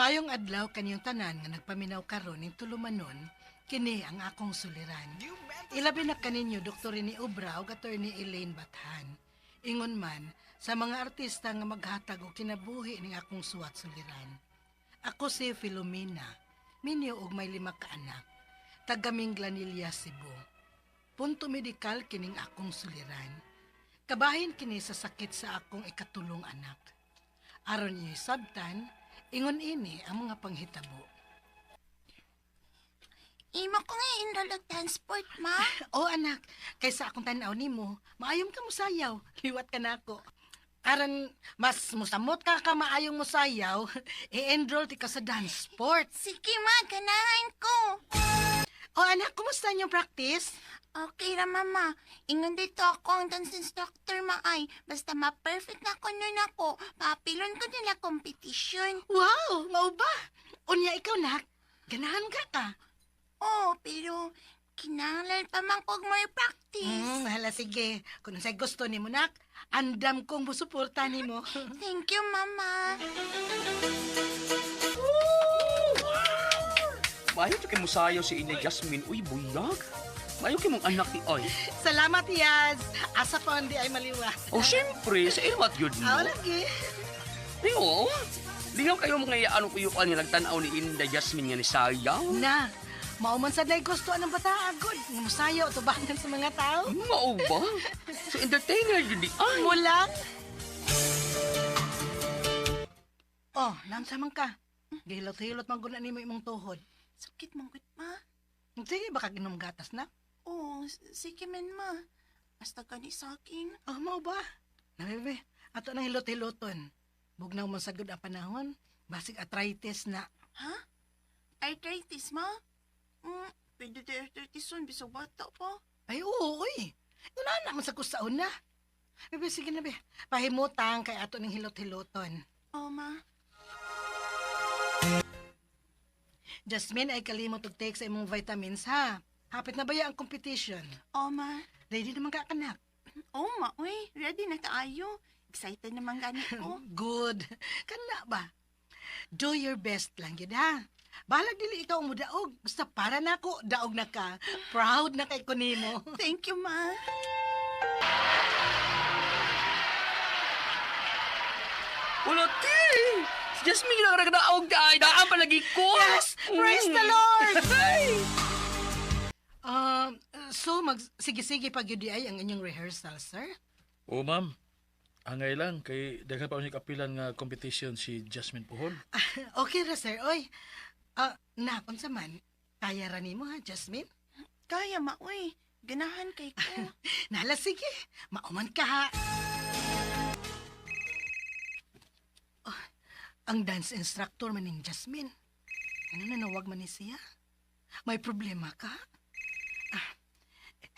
Maayong adlaw kanyang tanan nga nagpaminaw karon ning tulumanon, kini ang akong suliran. Ilabi na kaninyo Dr. ni Ubra ug Attorney Elaine Bathan. Ingon man sa mga artista nga maghatag og kinabuhi ning akong suwat suliran. Ako si Filomena, minyo og may 5 ka anak. Taga Minglanilla, Cebu. Punto medikal kining akong suliran. Kabahin kini sa sakit sa akong ikatulong anak. Aron niyo sabtan, ingon ini ang mga panghitabo. Imo ko nga enroll og transport, ma. O anak, kaysa akong tanaw nimo, maayong ka musayaw, liwat ka na ako. Aron mas musamot ka maayong musayaw, i-enroll ti ka sa dance sport. Sige, ma. Ganahan ko. O anak, kumusta niyong practice? Okay ra, mama. Ingon dito ako ang dance instructor, maay. Basta ma-perfect na ko nun ako. Papilon ko nila competition. Wow, mao ba? Unya ikaw nak, ganahan ka. Oh, pero kinahanglan pa man kog more practice. Hala sige, kung sa'y gusto ni mo nak, andam kong busuporta ni mo. Thank you, mama. Mayo kay musayaw si Ina Jasmine. Uy, buyag. Mayo kay mong anak ni Oy. Salamat, Yaz. Asa pa hindi ay maliwa. Oh, siyempre, sa irwat yun mo. Aw, lagi. Ringo, lingaw kayo mga iyaano ko yung kanil nagtanaw ni Ina Jasmine nga ni Sayaw. Na, mauman sa day gusto anong bataagod. Nga masayaw, tubangan sa mga tao. Mao ba? So, entertainer yun di ay. Mula. Oh, namsaman ka. Gihilot-hilot man guna ni mo imong tuhod. Sakit mong gut, ma. Sige, baka ginom gatas na. Oh, sige man, ma. Basta gani sa akin. Oh, mao ba? Nabibi, ato nang hilot-hiloton. Bugnaw mo sa good ang panahon. Basig arthritis na. Ha? Arthritis, ma? Pwede di arthritis yun, bisog bata pa. Ay, oo, uy. Una naman sa kusaon na. Bibi, sige na, be. Pahimutang kay ato ng hilot-hiloton. Oh, ma. Jasmine, ay kalimot og take sa imong vitamins, ha? Hapit na ba ang competition? Oh, ma. Ready naman ka, anak. Oh, ma, uy. Ready na kaayo. Excited naman gani ko. Good. Kana ba? Do your best lang yun, ha? Balag dili ikaw mo daog. Basta para na ako, daog na ka. Proud na kay kunimo. Thank you, ma. Wala, ti! Si Jasmine lang nagdaog di ay. Daan palagi ko. Yes! Praise the Lord! So, sige-sige pag yun di ay ang inyong rehearsal, sir? Oo, ma'am. Angay lang, kay daghan pa unig kapilan nga competition si Jasmine Puhon. Okay ra, sir. Oy, unsa man? Kaya ra nimo, ha, Jasmine? Kaya, ma, uy. Ganahan kay ko. Nala, sige. Mauman ka, ha? Oh, ang dance instructor man ning Jasmine. Ano na nawag man ni siya? May problema ka?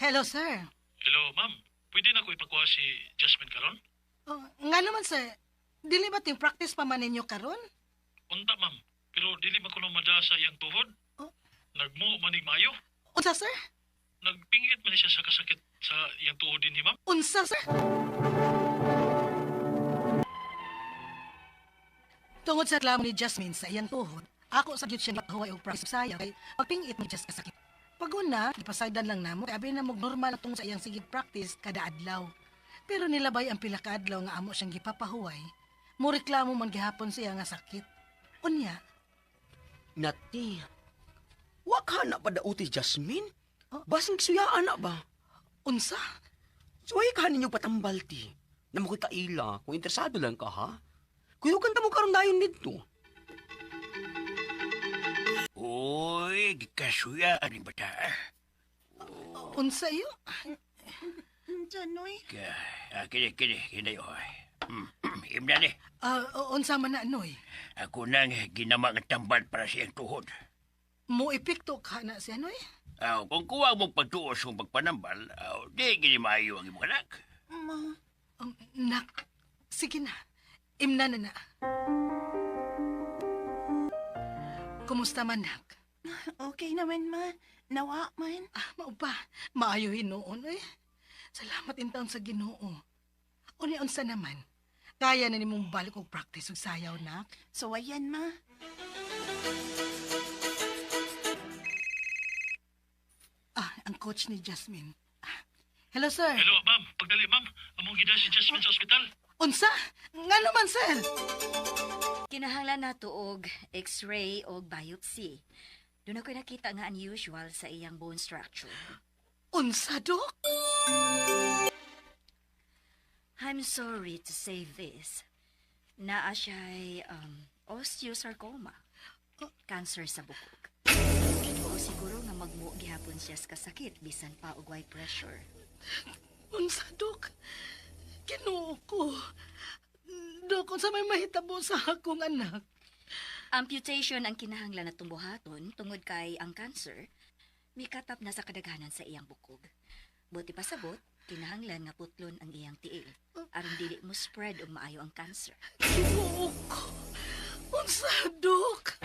Hello, sir. Hello, ma'am. Pwede na ko ipakuha si Jasmine karon? Oh, nga naman, sir. Dili ba ting practice pa man ninyo karon? Unta, ma'am. Pero dili man ko nang madasa iyang tuhod. Oh. Nagmo manig mayo. Unsa, sir? Nagpingit man siya sa kasakit sa iyang tuhod din, ma'am. Unsa, sir? Tungod sa reklamo ni Jasmine sa iyang tuhod, ako sa gyud siya nakahuway og practice sayo kay pagpingit mo just kasakit. Pag una, ipasagdan lang namo kay abi na mog normal tungod sa iyang sigid practice kada adlaw. Pero nilabay ang pila ka adlaw nga amo siyang gipapahuway. Mo reklamo man gihapon siya nga sakit. Unya, Nati, wak ka na pa dauti Jasmine? Oh. Basing suyaan na ba? unsa? Suway ka ninyo patambal ti. Na makita ila kung interesado lang ka ha? Kuyugan ta mo karon dayon dito. Uy, gikasuya ni bata. Unsa iyo? Janoy. Kini, oy. Imna ni, Unsa man na noy? ako nang ginama nga tambal para sa iyang tuhod. Mo epekto ka na siya noy? Kung kuha mong pagtuos kung pagpanambal, di gini maayo ang imong anak. Ma. Nak, sige na. Imna na na. Kumusta man, nak? Okay naman, ma. Nawa man. Mao ba? Maayo hinuon, eh. Salamat in taon sa Ginoo. Uni-unsa naman. Kaya na nimong balik og practice og sayaw, nak? So, ayan, ma. coach ni Jasmine. Hello, sir. Hello, ma'am. Pagdali, ma'am. Among gida si Jasmine sa ospital. Unsa? Nga naman, sir. Kinahanglan nato og X-ray o biopsy. Doon ako nakita nga unusual sa iyang bone structure. Unsa, Dok? I'm sorry to say this. Naa siya'y osteosarcoma. Cancer sa bukog. O siguro nga magmo gihapon siya sa kasakit bisan pa og high pressure. Unsa, Dok? Kinuo ko. Dok, unsa may mahitabo sa akong anak? Amputation ang kinahanglan na tumbuhaton tungod kay ang cancer mikatap na sa kadaghanan sa iyang bukog. Buti pa sabot, kinahanglan nga putlon ang iyang tiil aron dili mo spread og maayo ang cancer. Kinuo ko. Unsa, Dok?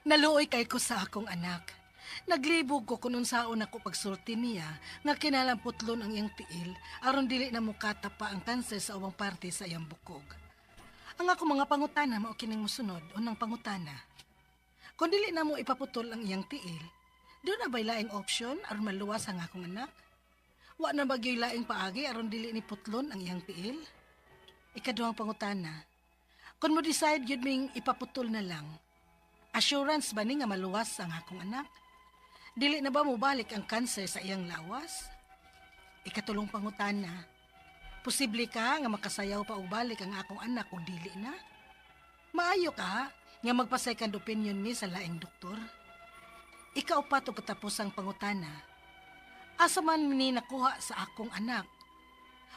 Naluoy kay ko sa akong anak. Naglibog ko kung unsaon ako pagsulti niya nga kinalamputlo ang iyang tiil aron dili na mukata pa ang kanser sa ubang parte sa iyang bukog. Ang ako mga pangutana mao kining mosunod unang pangutana. Kung dili na mo ipaputol ang iyang tiil, doon na ba'y laing option aron maluwas ang akong anak? Wa na bagyo'y laing paagi aron dili ni putlon ang iyang tiil? Ikaduhang pangutana. Kung mo decide yun ming ipaputol na lang, assurance ba ni nga maluwas ang akong anak? Dili na ba mo balik ang kanser sa iyang lawas? Ikatulong pangutana. Posible ka nga makasayaw pa og balik ang akong anak o dili na? Maayo ka nga magpa-second opinion ni sa laing doktor? Ikaupat o katapusang pangutana. Asa man ni nakuha sa akong anak?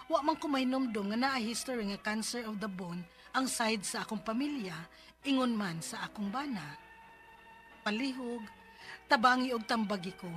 Wa man ko mahinumdum nga naa history nga cancer of the bone ang side sa akong pamilya, ingon man sa akong bana. Palihog, tabangi og tambagi ko.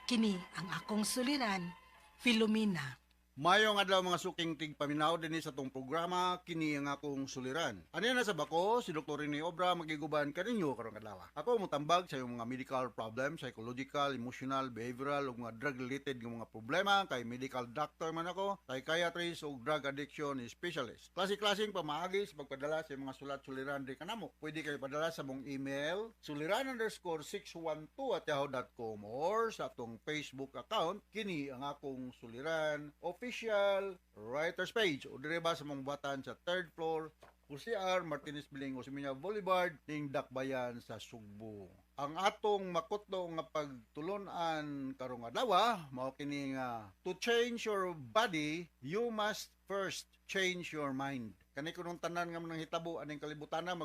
Kini ang akong suliran, Filomena. Mayong adlaw mga suking tigpaminaw din sa tong programa kini ang akong suliran. Ano na sa bako si Dr. Rene Obra magiguban kaninyo karong adlaw. Ako mutambag sa iyong mga medical problem, psychological, emotional, behavioral ug mga drug related nga mga problema kay medical doctor man ako, psychiatrist ug drug addiction specialist. Klase-klaseng pamaagi sa pagpadala sa mga sulat-suliran di kanamo. Pwede kayo padala sa mong email suliran_612@yahoo.com or sa atong Facebook account kini ang akong suliran official writer's page o dire ba sa mong batan sa 3rd floor UCR Martinez Biling Osmeña Boulevard ning Dakbayan sa Sugbo. Ang atong makutlo nga pagtulon-an karong adlaw mao kini nga to change your body you must first change your mind. Kani kunong tanan nga nang hitabo aning kalibutan na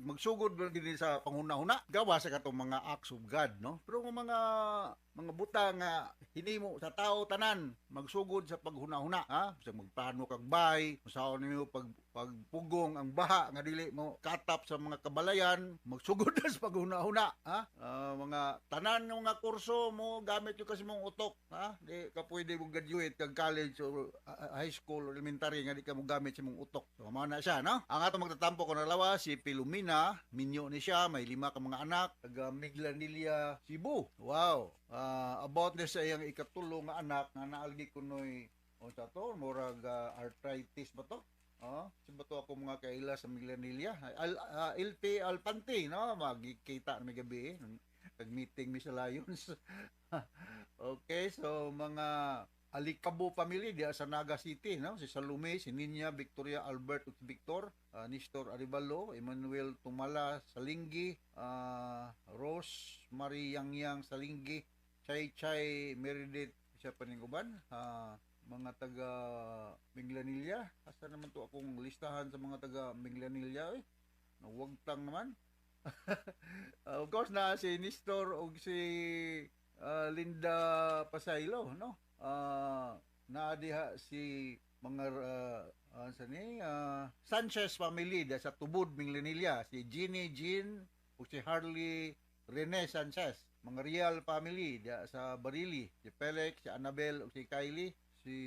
magsugod din sa panghuna-huna gawa sa katong mga acts of God, no? Pero mga buta nga hinimo sa tao tanan magsugod sa paghuna-huna, ha? Sa magplano kag bay, usaon nimo pagpugong ang baha nga dili mo katap sa mga kabalayan, magsugod na sa paghuna-huna, ha? Mga tanan nga kurso mo gamit yung kasi mong utok, ha? Di ka pwede mo graduate kag college or high school or elementary nga di ka mo gamit sa mong utok. So, mao na siya, no? Ang atong magtatampo ko na lawa si Filomena, minyo ni siya, may 5 ka mga anak, taga Miglanilla, Cebu. Wow. About this sa iyang ikatulo nga anak nga naalgi kunoy unsa to, murag arthritis ba to? Si bato ako mga kaila sa Miglanilla. LP Alpante, no? Magkita na may gabi, nag-meeting mi sa Lions. Okay, so mga Alikabo family dia sa Naga City, no? Si Salome, si Ninya, Victoria, Albert, ug Victor, Nestor Arivalo, Emmanuel Tumala Salinggi, Rose Marie Yang Salinggi, Chay Meredith, siya pa ning uban, mga taga Minglanilla. Asa naman to akong listahan sa mga taga Minglanilla, eh. Nawagtang naman. Of course na si Nestor ug si Linda Pasaylo, no? Naadiha si mga Sanchez family da sa Tubod Minglanilla, si Jean ug si Harley Rene Sanchez, mga Real family da sa Barili, si Felix, si Annabel ug si Kylie, si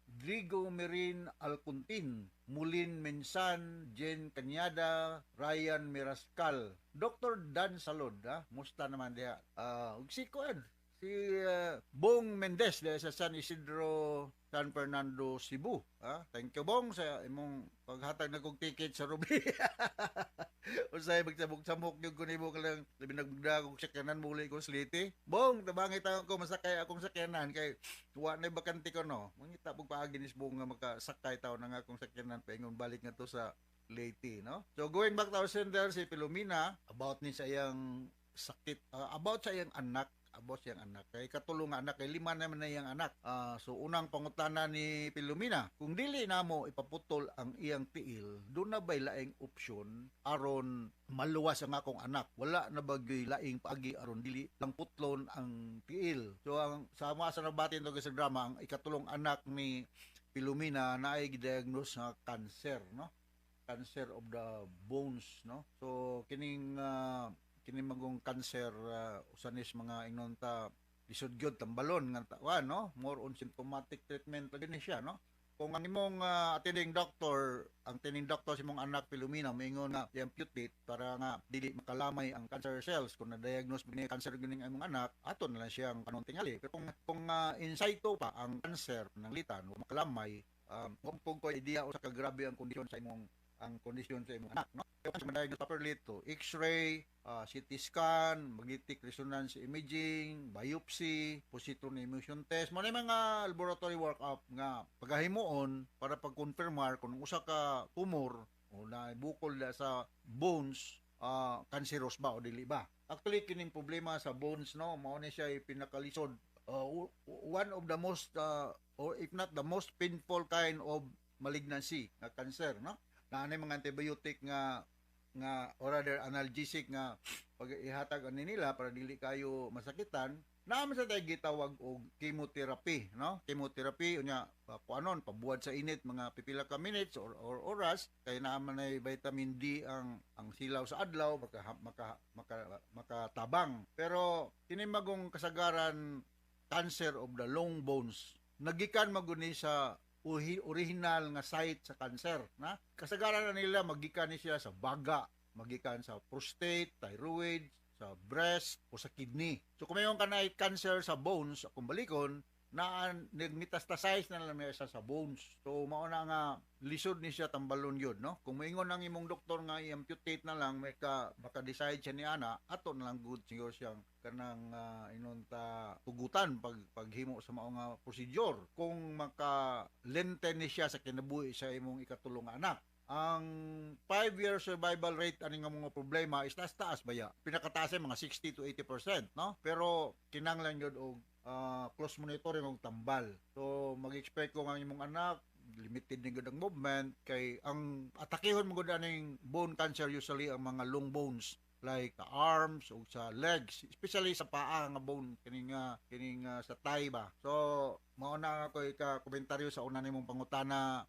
Drigo Merin Alcuntin, Mulin Mensan, Jen Cañada, Ryan Mirascal, Dr. Dan Salod, musta naman diha. Ug si si Bong Mendez dahil sa San Isidro, San Fernando, Cebu. Thank you, Bong, sa imong paghatag na kong ticket sa Ruby. Usay magsamok-samok yung kunimo ka lang labi nagda kong sakyanan muli ko sliti. Bong, tabangit ako masakay akong sakyanan kay wa na bakante ko no. Mangita pug paagi ni Bong nga makasakay taw na nga akong sakyanan paingon balik nga to sa Leyte, no? So going back to our sender si Pilomena about ni sa iyang sakit, about sa iyang anak, kay katulong nga anak kay 5 naman na iyang anak. So unang pangutana ni Pilomena, kung dili namo ipaputol ang iyang tiil, do na bay laing opsyon aron maluwas ang akong anak? Wala na bagay laing paagi aron dili lang putlon ang tiil. So ang sama sa nabatin to sa drama, ang ikatulong anak ni Pilomena na ay gidiagnose nga cancer, no? Cancer of the bones, no? So kining magong cancer usanis mga ingnon ta lisod gyud tambalon nga no, more on symptomatic treatment lagi ni siya, no? Kung ang imong attending doctor si mong anak Pilomena moingon nga i-amputate para nga dili makalamay ang cancer cells, kung na-diagnose ni cancer gining imong anak, aton na lang siyang kanong tingali. Pero kung in situ pa ang cancer ng litan o makalamay, kung ko idea o sa kagrabe ang kondisyon sa imong anak, no? Kaya ma-diagnose properly to X-ray, CT scan, magnetic resonance imaging, biopsy, positron emission test, mo na mga laboratory workup nga pagahimuon para pag-confirmar kung usa ka tumor o na bukol na sa bones, cancerous ba o dili ba. Actually kining problema sa bones, no, mao ni siya pinakalisod, one of the most or if not the most painful kind of malignancy nga cancer, no? Naanay mga antibiotic nga or rather analgesic nga pag ihatag ani nila para dili kayo masakitan, naman sa tayo gitawag og chemotherapy, no? Chemotherapy unya kuanon pabuad sa init mga pipila ka minutes or oras kay naman ay vitamin D ang silaw sa adlaw makatabang. Pero kini magong kasagaran cancer of the long bones nagikan maguni sa original nga site sa cancer, na kasagaran na nila magikan ni siya sa baga, magikan sa prostate, thyroid, sa breast o sa kidney. So kung mayroon ka na cancer sa bones, kung balikon na nagmetastasize na lang siya sa bones. So mao na nga lisod ni siya tambalon yun, no? Kung maingon ang imong doktor nga i-amputate na lang, maka-decide siya ni ana, ato na lang good siguro siyang kanang inunta tugutan paghimo sa mao nga procedure. Kung maka-lenten ni siya sa kinabuhi sa imong ikatulong anak. Ang 5-year survival rate ani nga mga problema is taas baya. Pinakataas ay mga 60 to 80%, no? Pero kinanglan yun og close monitoring og tambal. So mag-expect ko nga imong anak limited ni gud ang movement kay ang atakehon mo gud aning bone cancer usually ang mga long bones like the arms o sa legs, especially sa paa nga bone kining sa thigh ba. So mao na ako ika-komentaryo sa una nimong pangutana,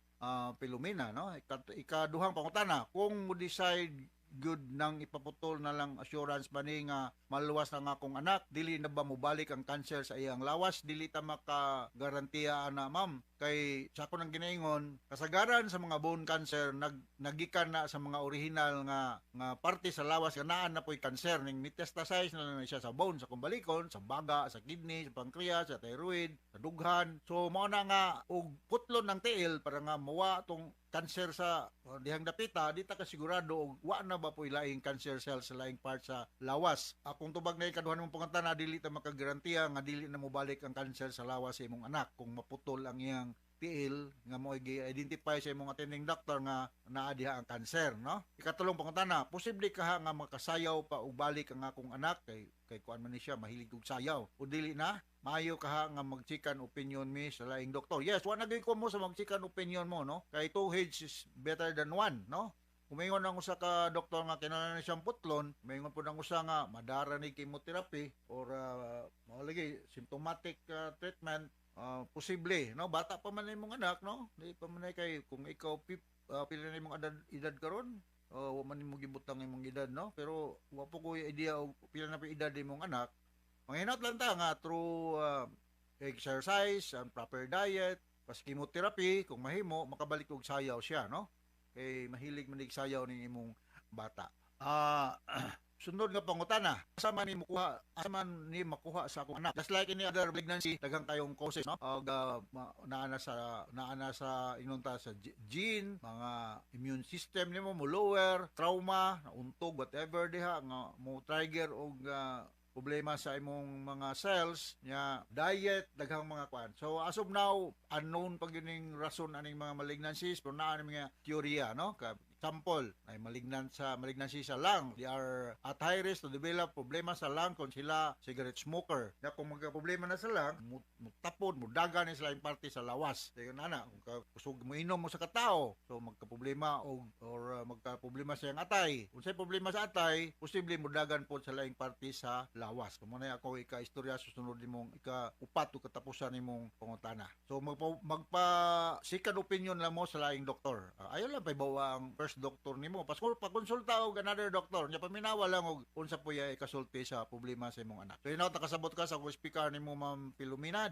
Pilomena, no? Ikaduhang pangutana, kung mo decide good nang ipaputol na lang assurance ba ni nga maluwas na akong anak, dili na ba mo balik ang cancer sa iyang lawas, dili ta maka-garantiya na ma'am. Kay sa ako nang ginaingon, kasagaran sa mga bone cancer nagikan na sa mga original nga parte sa lawas nga naa na po'y cancer ning metastasize na lang siya sa bone, sa kumbalikon, sa baga, sa kidney, sa pancreas, sa thyroid, sa dughan. So mao na nga og putlon ng tiil para nga mawa tong cancer sa dihang dapita, di ta kasigurado og wa na ba po'y laing cancer cells sa laing part sa lawas. Akong tubag na ikaduhan mong pangutana, dili ta makagarantiya nga dili na mo balik ang cancer sa lawas sa imong anak kung maputol ang iyang tiil nga mo i-identify sa imong attending doctor nga naa diha ang cancer, no? Ikatulong pangutana, posible ka nga makasayaw pa og balik ang akong anak kay kuan man ni siya mahilig og sayaw o dili na? Maayo ka nga magchikan opinion mi sa laing doktor. Yes, wa na gyud ko mo sa magchikan opinion mo, no? Kay two heads is better than one, no? Kumingon ang usa ka doktor nga kinahanglan siyang putlon, kumingon po ang usa nga madara ni chemotherapy or lagi symptomatic treatment, posible, no? Bata pa man imong anak, no? Di pa man kay kung ikaw pila na imong edad karon, wa man imong gibutang imong edad, no? Pero wa po ko idea og pila na pa edad imong anak. Manghinat lang ta nga through exercise and proper diet, pas chemotherapy, kung mahimo makabalik og sayaw siya, no? Kay mahilig man sayaw ning imong bata. sunod nga pangutana, asa man ni makuha sa akong anak. Just like any other pregnancy, daghang kayong causes, no? Naana sa inunta sa gene, mga immune system nimo mo lower, trauma, nauntog, whatever diha nga mo trigger og problema sa imong mga cells nya diet daghang mga kwan. So as of now unknown pag yining rason aning mga malignancies pero naa ni mga teorya, no? Example, ay malignancy sa lung. They are at high risk to develop problema sa lung kung sila cigarette smoker. Na kung magka-problema na sa lung, mutapod, mudaga ni sila yung parte sa lawas. Kaya nana, kung kusog mo inom mo sa katao, so magka-problema or magka-problema sa yung atay. Kung sa'y problema sa atay, posible mudagan po sa laing parte sa lawas. Kung muna ako ika-istorya, susunod ni mong ika-upat o katapusan ni mong pangutana. So second opinion lang mo sa laing doktor. Ayaw lang pa ibawa ang first doktor nimo. Pakonsulta og another doktor. Nya paminawa lang og unsa po ikasulti sa problema sa imong anak. So nakasabot ka sa speaker nimo Ma'am Pilomena